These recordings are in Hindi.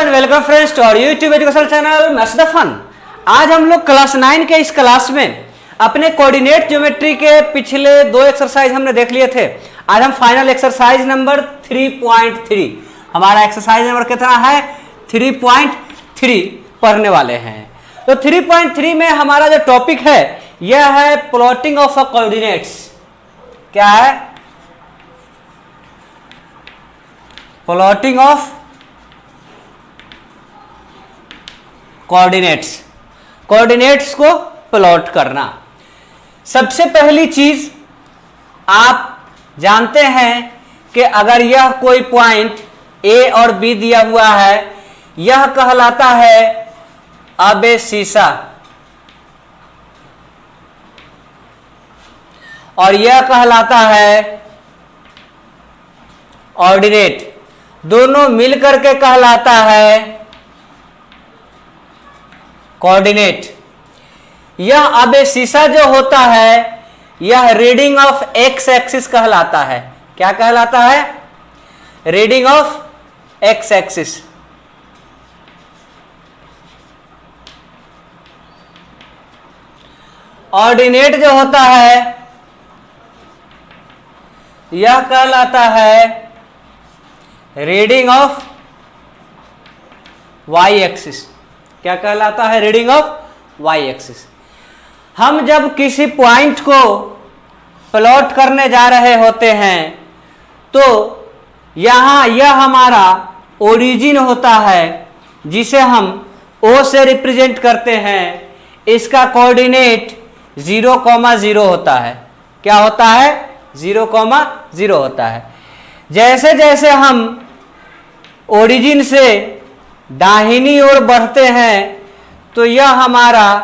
And welcome friends to our YouTube education channel maths the fun. आज हम लोग क्लास 9 के इस क्लास में अपने कोऑर्डिनेट ज्योमेट्री के पिछले 2 एक्सरसाइज हमने देख लिए थे। आज हम फाइनल एक्सरसाइज नंबर 3.3, हमारा एक्सरसाइज नंबर कितना है 3.3 पढ़ने वाले हैं। तो 3.3 में हमारा जो टॉपिक है यह है प्लॉटिंग ऑफ अ कोऑर्डिनेट्स। क्या है? प्लॉटिंग ऑफ कोऑर्डिनेट्स को प्लॉट करना। सबसे पहली चीज आप जानते हैं कि अगर यह कोई पॉइंट ए और बी दिया हुआ है, यह कहलाता है अबेसिसा और यह कहलाता है ऑर्डिनेट। दोनों मिलकर के कहलाता है कोऑर्डिनेट। यह अबेसिसा जो होता है यह रीडिंग ऑफ एक्स एक्सिस कहलाता है। क्या कहलाता है? Reading of x axis. Ordinate जो होता है यह कहलाता है रीडिंग ऑफ वाई एक्सिस। क्या कहलाता है? Reading of Y axis. हम जब किसी पॉइंट को प्लॉट करने जा रहे होते हैं तो यहां यह हमारा ओरिजिन होता है जिसे हम O से रिप्रेजेंट करते हैं। इसका कोऑर्डिनेट 0,0 होता है। क्या होता है? 0,0 होता है। जैसे जैसे हम ओरिजिन से दाहिनी ओर बढ़ते हैं तो यह हमारा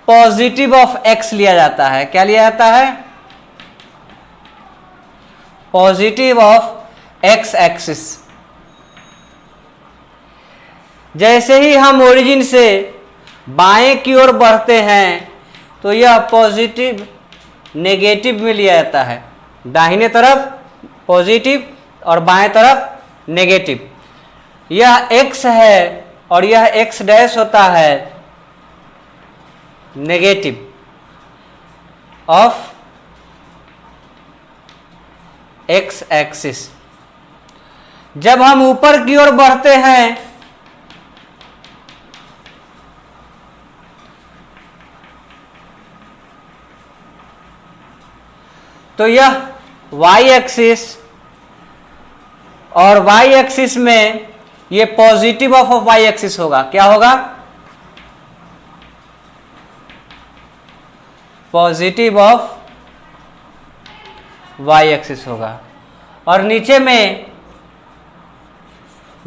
पॉजिटिव ऑफ एक्स लिया जाता है। क्या लिया जाता है? Positive of x axis. जैसे ही हम ओरिजिन से बाएं की ओर बढ़ते हैं तो यह पॉजिटिव नेगेटिव में लिया जाता है। दाहिने तरफ पॉजिटिव और बाएं तरफ नेगेटिव। यह x है और यह x डैश होता है नेगेटिव ऑफ x एक्सिस। जब हम ऊपर की ओर बढ़ते हैं तो यह y एक्सिस और y एक्सिस में ये पॉजिटिव ऑफ y एक्सिस होगा। क्या होगा? पॉजिटिव ऑफ y एक्सिस होगा और नीचे में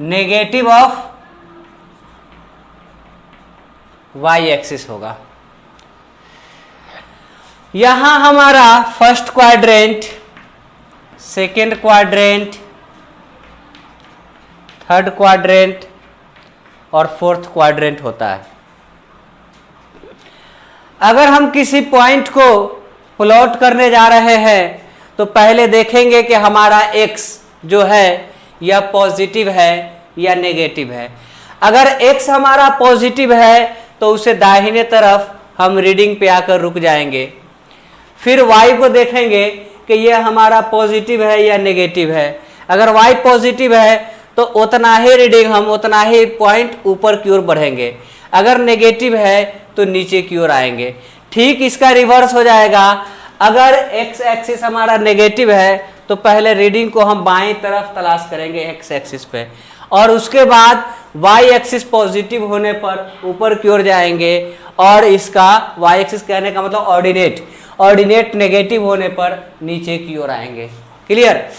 नेगेटिव ऑफ y एक्सिस होगा। यहां हमारा first quadrant, second quadrant, third quadrant और फोर्थ क्वाड्रेंट होता है। अगर हम किसी पॉइंट को प्लॉट करने जा रहे हैं तो पहले देखेंगे कि हमारा x जो है यह पॉजिटिव है या नेगेटिव है। अगर x हमारा पॉजिटिव है तो उसे दाहिने तरफ हम रीडिंग पे आकर रुक जाएंगे। फिर y को देखेंगे कि यह हमारा पॉजिटिव है या नेगेटिव है। अगर y पॉजिटिव है तो उतना ही रीडिंग हम उतना ही पॉइंट ऊपर की ओर बढ़ेंगे। अगर नेगेटिव है तो नीचे की ओर आएंगे। ठीक इसका रिवर्स हो जाएगा। अगर x एक्सिस हमारा नेगेटिव है तो पहले रीडिंग को हम बाएं तरफ तलाश करेंगे x एक्सिस पे और उसके बाद y एक्सिस पॉजिटिव होने पर ऊपर की ओर जाएंगे और इसका y एक्सिस कहने का मतलब ऑर्डिनेट नेगेटिव होने पर नीचे की ओर आएंगे। क्लियर?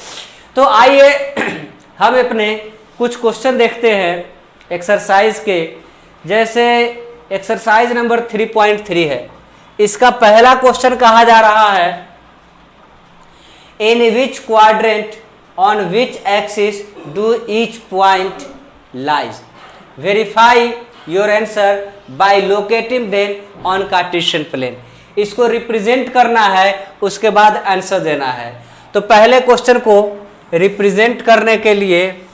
तो आइए हम अपने कुछ क्वेश्चन देखते हैं एक्सरसाइज के। जैसे एक्सरसाइज नंबर 3.3 है। इसका पहला क्वेश्चन कहा जा रहा है in which quadrant on which axis do each point lies, verify your answer by locating them on Cartesian plane. इसको रिप्रेजेंट करना है, उसके बाद आंसर देना है। तो पहले क्वेश्चन को रिप्रेजेंट करने के लिए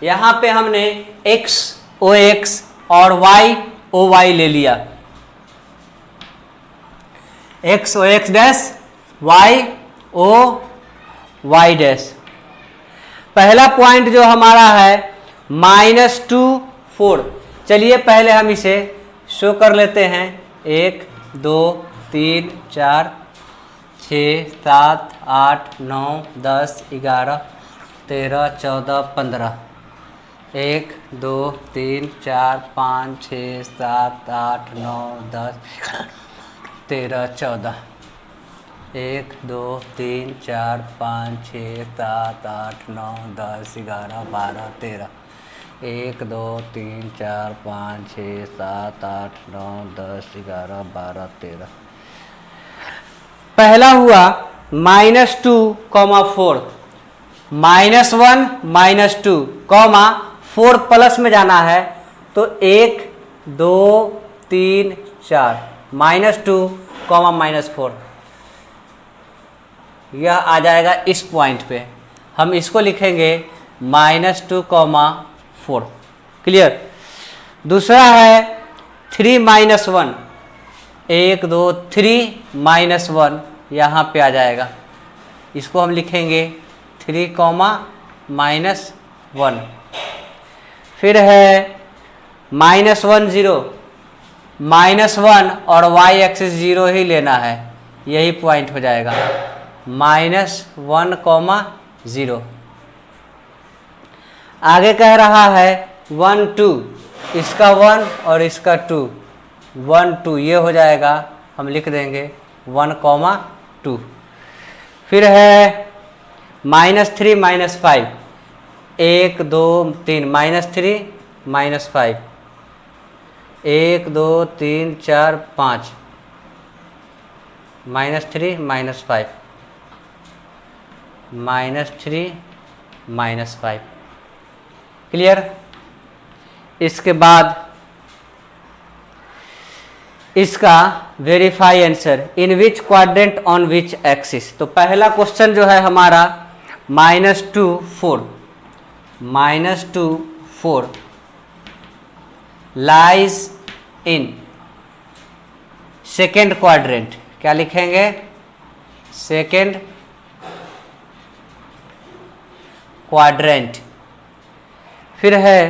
यहाँ पे हमने x ओ x और y ओ y ले लिया, x ओ x डैश y ओ y डैश। पहला पॉइंट जो हमारा है -2 4, चलिए पहले हम इसे शो कर लेते हैं। 1 2 3 4 6 7 8 9 10 11 13 14 15, 1 2 3 4 5 6 7 8 9 10 13 14, 1 2 3 4 5 6 7 8 9 10 11 12 13, 1 2 3 4 5 6 7 8 9 10 11 12 13। पहला हुआ -2, -4, -1 -2, -4 प्लस में जाना है तो 1 2 3 4, -2, -4, यह आ जाएगा इस पॉइंट पे। हम इसको लिखेंगे -2, 4। क्लियर। दूसरा है 3 -1, 1 2 3 -1, यहाँ पे आ जाएगा, इसको हम लिखेंगे 3, -1। फिर है -1 0, -1 और y एक्सिस 0 ही लेना है, यही पॉइंट हो जाएगा -1, 0। आगे कह रहा है 1 2, इसका 1 और इसका 2, 1 2 ये हो जाएगा, हम लिख देंगे 1, 2। फिर है -3 -5, 1 2 3, -3 -5, 1 2 3 4 5, -3 -5, -3 -5। क्लियर। इसके बाद इसका verify answer, in which quadrant on which axis. तो पहला क्वेश्चन जो है हमारा -2 4 लाइज इन सेकेंड क्वाड्रेंट, क्या लिखेंगे, सेकेंड क्वाड्रेंट। फिर है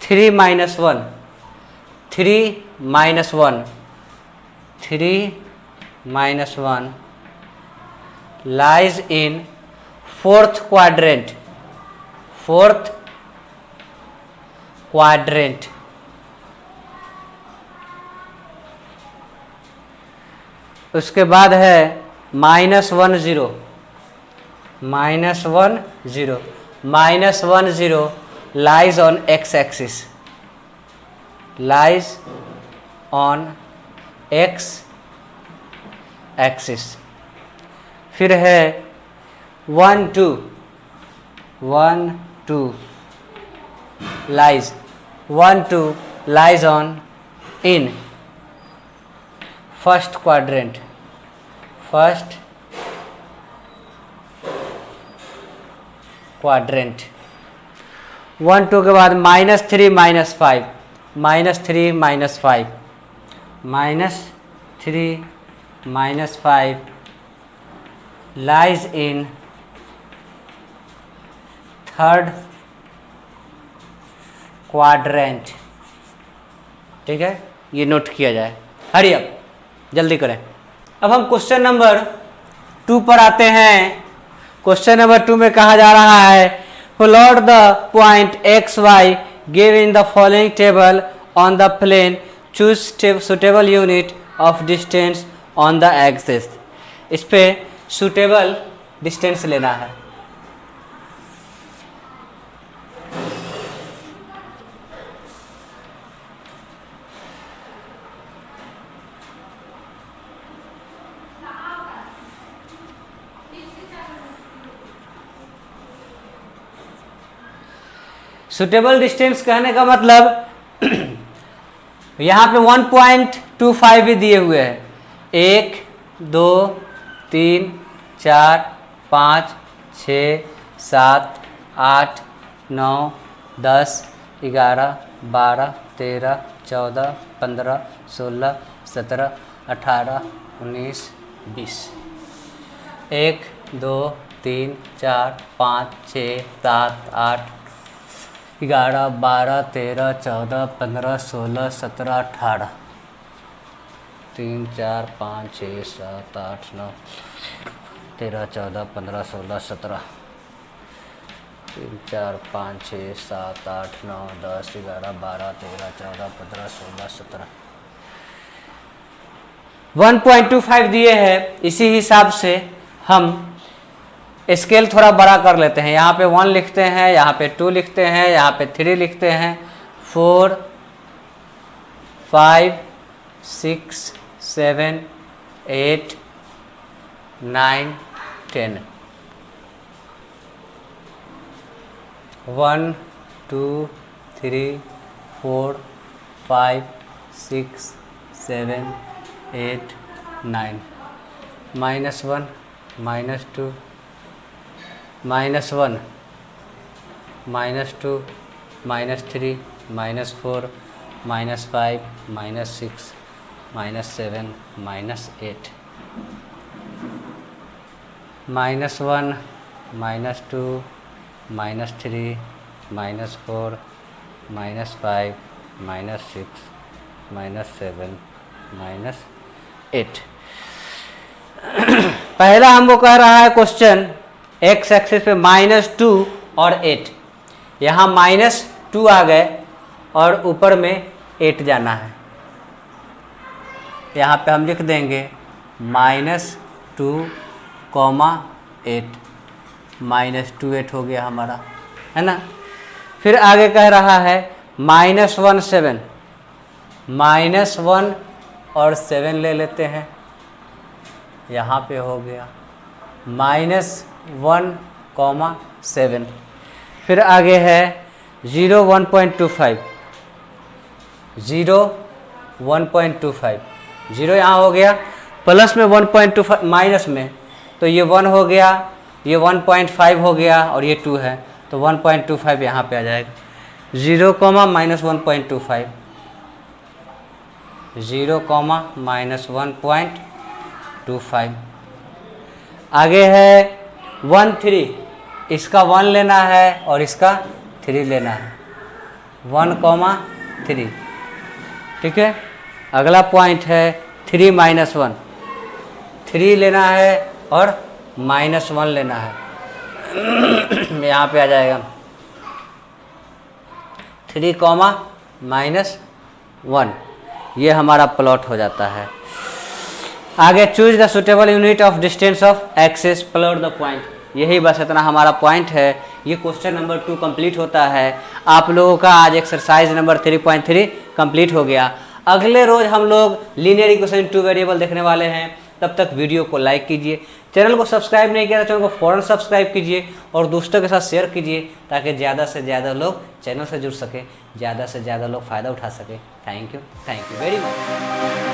3 -1, 3 -1, 3 -1 lies in fourth quadrant, fourth quadrant. उसके बाद है -1 0, -1 0, -1 0 lies on x axis, lies on x axis. फिर है 1 2 lies, 1 2 lies on in first quadrant, first quadrant. 1 2 के बाद -3 -5, -3 -5, -3 -5 लाइज इन थर्ड क्वाड्रेंट। ठीक है, ये नोट किया जाए। हरी अप, जल्दी करें। अब हम क्वेश्चन नंबर 2 पर आते हैं। क्वेश्चन नंबर 2 में कहा जा रहा है, plot the point x y given the following table on the plane, choose suitable unit of distance on the axis. इस पे सुटेबल डिस्टेंस लेना है। सुटेबल डिस्टेंस कहने का मतलब यहाँ पे 1.25 भी दिए हुए हैं। 1 2 3 4 5 6 7 8 9 10, 11, 12, 13, 14, 15, 16, 17, 18, 19, 20। 1, 2, 3, 4, 5, 6, 7, 8, 11, 12, 13, 14, 15, 16, 17, 18, 3, 4, 5, 6, 7, 8, 9, 13, 14, 15, 16, 17, 3, 4, 5, 6, 7, 8, 9, 10, 11, 12, 13, 14, 15, 16, 17। 1.25 दिए हैं। इसी हिसाब से हम स्केल थोड़ा बड़ा कर लेते हैं। यहाँ पे 1 लिखते हैं, यहाँ पे 2 लिखते हैं, यहाँ पे 3 लिखते हैं, 4, 5, 6, 7, 8, 9, 10। 1, 2, 3, 4, 5, 6, 7, 8, 9। -1, -2, -1, -2, -3, -4, -5, -6, -7, -8। -1, -2, -3, -4, -5, -6, -7, -8। पहला हमको कह रहा है क्वेश्चन एक्स एक्सिस पे -2 और 8। यहाँ -2 आ गए और ऊपर में 8 जाना है। यहाँ पे हम लिख देंगे -2, -8, -2 8 हो गया हमारा, है ना। फिर आगे कह रहा है -1 7, -1 और 7 ले लेते हैं, यहाँ पे हो गया -1, 7। फिर आगे है 0 1.25, 0 1.25, 0 यहाँ हो गया, प्लस में 1.25 माइनस में, तो ये 1 हो गया, ये 1.5 हो गया और ये 2 है, तो 1.25 यहाँ पे आ जाएगा। 0, -1.25, 0, -1.25। आगे है 1 3, इसका 1 लेना है और इसका 3 लेना है, 1, 3, ठीक है। अगला पॉइंट है 3 -1, 3 लेना है और -1 लेना है, यहाँ पे आ जाएगा 3, -1, ये हमारा प्लॉट हो जाता है। आगे choose the suitable unit of distance of axis, plot the point. यही बस इतना हमारा पॉइंट है। ये क्वेश्चन नंबर 2 कंप्लीट होता है। आप लोगों का आज एक्सरसाइज नंबर 3.3 कंप्लीट हो गया। अगले रोज हम लोग लीनियर इक्वेशन 2 वेरिएबल देखने वाले हैं। तब तक वीडियो को लाइक कीजिए, चैनल को सब्सक्राइब नहीं किया तो चैनल को फ़ौरन सब्सक्राइब कीजिए और दोस्तों के साथ शेयर कीजिए, ताकि ज़्यादा से ज़्यादा लोग चैनल से जुड़ सके, ज़्यादा से ज़्यादा लोग फ़ायदा उठा सके। Thank you very much.